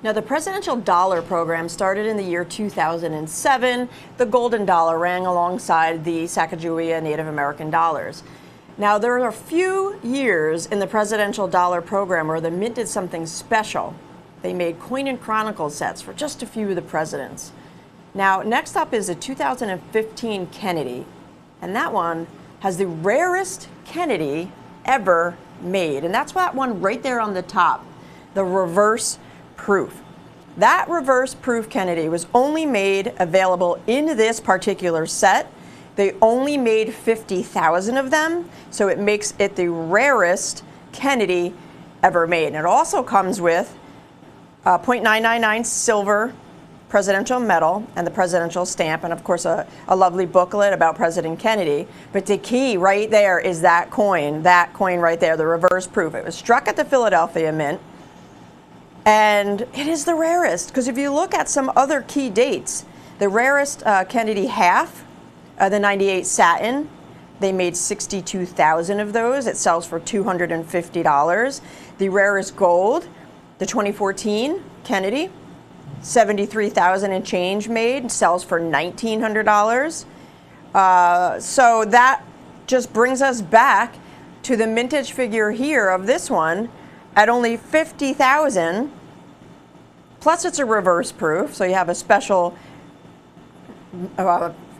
Now, the presidential dollar program started in the year 2007. The golden dollar ran alongside the Sacagawea Native American dollars. Now, there are a few years in the presidential dollar program where they minted something special. They made coin and chronicle sets for just a few of the presidents. Now, next up is a 2015 Kennedy, and that one has the rarest Kennedy ever made, and that's that one right there on the top, the reverse proof. That reverse proof Kennedy was only made available in this particular set. They only made 50,000 of them, so it makes it the rarest Kennedy ever made. And it also comes with .999 silver presidential medal and the presidential stamp, and of course a lovely booklet about President Kennedy. But the key right there is that coin right there, the reverse proof. It was struck at the Philadelphia Mint, and it is the rarest, because if you look at some other key dates, the rarest Kennedy half, the 98 satin, they made 62,000 of those. It sells for $250. The rarest gold, the 2014 Kennedy, 73,000 and change made, sells for $1,900. So that just brings us back to the mintage figure here of this one at only 50,000. Plus, it's a reverse proof, so you have a special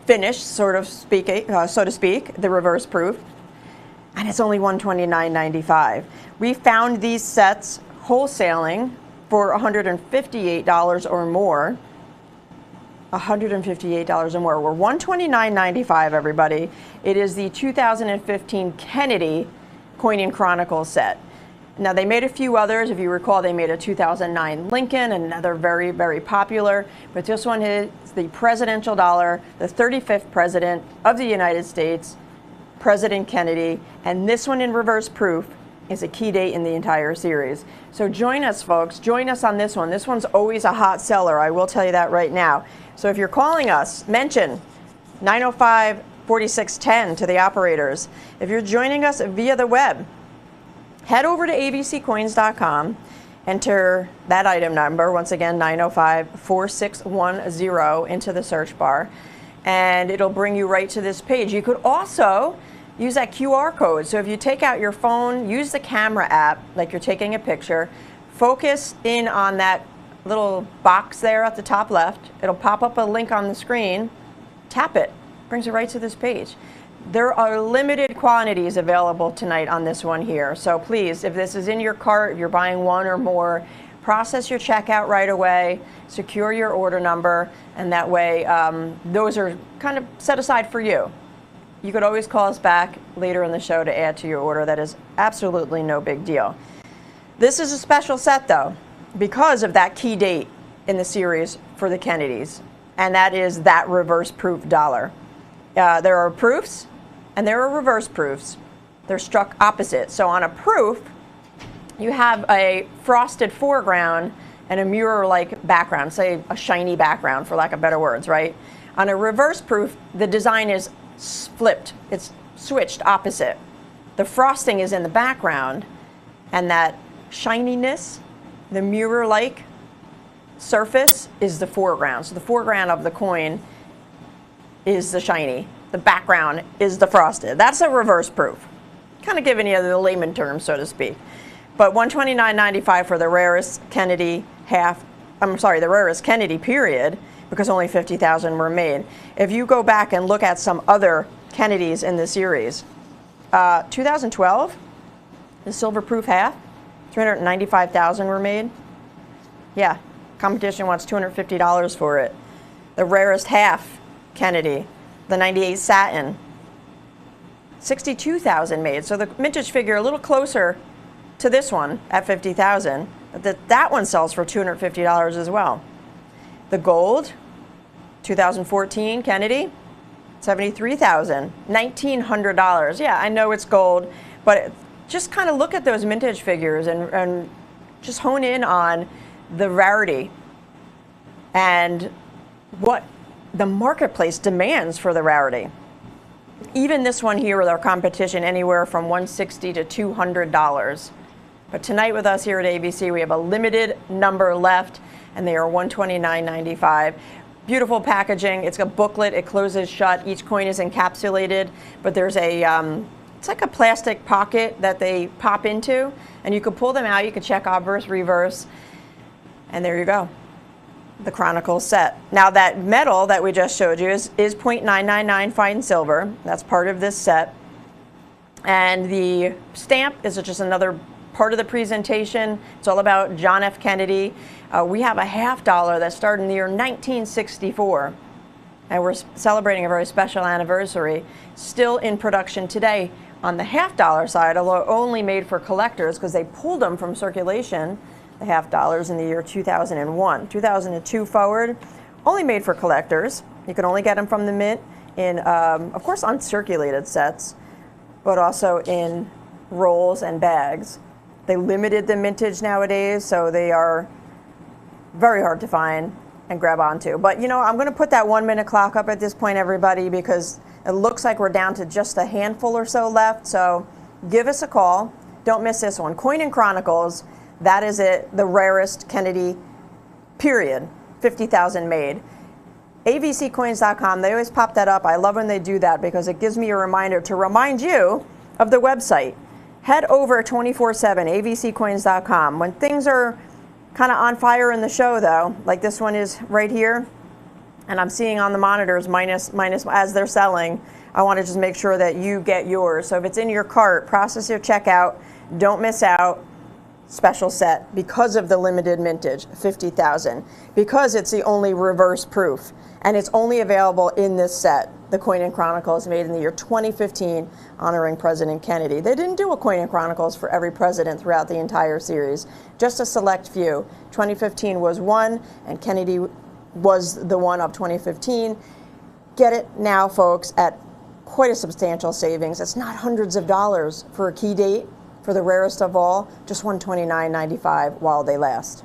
finish, so to speak, the reverse proof, and it's only $129.95. We found these sets wholesaling for $158 or more. $158 or more. We're $129.95, everybody. It is the 2015 Kennedy Coin and Chronicle set. Now, they made a few others. If you recall, they made a 2009 Lincoln, another very, very popular. But this one is the presidential dollar, the 35th president of the United States, President Kennedy. And this one in reverse proof is a key date in the entire series. So join us, folks. Join us on this one. This one's always a hot seller. I will tell you that right now. So if you're calling us, mention 905-4610 to the operators. If you're joining us via the web, head over to abccoins.com, enter that item number, once again, 905-4610 into the search bar, and it'll bring you right to this page. You could also use that QR code. So if you take out your phone, use the camera app, like you're taking a picture, focus in on that little box there at the top left. It'll pop up a link on the screen, tap it, brings you right to this page. There are limited quantities available tonight on this one here. So please, if this is in your cart, if you're buying one or more, process your checkout right away, secure your order number, and that way those are kind of set aside for you. You could always call us back later in the show to add to your order. That is absolutely no big deal. This is a special set, though, because of that key date in the series for the Kennedys, and that is that reverse proof dollar. There are proofs and there are reverse proofs. They're struck opposite. So on a proof, you have a frosted foreground and a mirror-like background, say a shiny background, for lack of better words, right? On a reverse proof, the design is flipped. It's switched opposite. The frosting is in the background, and that shininess, the mirror-like surface, is the foreground. So the foreground of the coin is the shiny. The background is the frosted. That's a reverse proof. Kind of giving you the layman terms, so to speak. But $129.95 for the rarest Kennedy the rarest Kennedy period, because only 50,000 were made. If you go back and look at some other Kennedys in the series, 2012, the silver proof half, 395,000 were made. Yeah, competition wants $250 for it. The rarest half Kennedy, the 98 satin, 62,000 made. So the mintage figure a little closer to this one at 50,000. That one sells for $250 as well. The gold, 2014 Kennedy, 73,000, $1,900. Yeah, I know it's gold, but just kind of look at those mintage figures and just hone in on the rarity and what the marketplace demands for the rarity. Even this one here with our competition, anywhere from $160 to $200. But tonight with us here at ABC, we have a limited number left. and they are $129.95. Beautiful packaging. It's a booklet. It closes shut. Each coin is encapsulated, but there's a it's like a plastic pocket that they pop into, and you can pull them out. You can check obverse, reverse, and there you go. The Chronicle set. Now that metal that we just showed you is 0.999 fine silver. That's part of this set. And the stamp is just another part of the presentation. It's all about John F. Kennedy. We have a $50 that started in the year 1964. And we're celebrating a very special anniversary. Still in production today on the $50 side, although only made for collectors because they pulled them from circulation, the $50 in the year 2001. 2002 forward, only made for collectors. You can only get them from the mint in, of course, uncirculated sets, but also in rolls and bags. They limited the mintage nowadays, so they are very hard to find and grab onto. But you know, I'm going to put that 1 minute clock up at this point, everybody, because it looks like we're down to just a handful or so left. So give us a call. Don't miss this one. Coin and Chronicles, that is it, the rarest Kennedy, period. 50,000 made. avccoins.com, they always pop that up. I love when they do that because it gives me a reminder to remind you of the website. Head over 24/7, avccoins.com. When things are kind of on fire in the show, though, like this one is right here, and I'm seeing on the monitors minus as they're selling, I want to just make sure that you get yours. So if it's in your cart, process your checkout. Don't miss out. Special set because of the limited mintage, 50,000, because it's the only reverse proof, and it's only available in this set. The Coin and Chronicles made in the year 2015, honoring President Kennedy. They didn't do a Coin and Chronicles for every president throughout the entire series, just a select few. 2015 was one, and Kennedy was the one of 2015. Get it now, folks, at quite a substantial savings. It's not hundreds of dollars for a key date, for the rarest of all, just $129.95 while they last.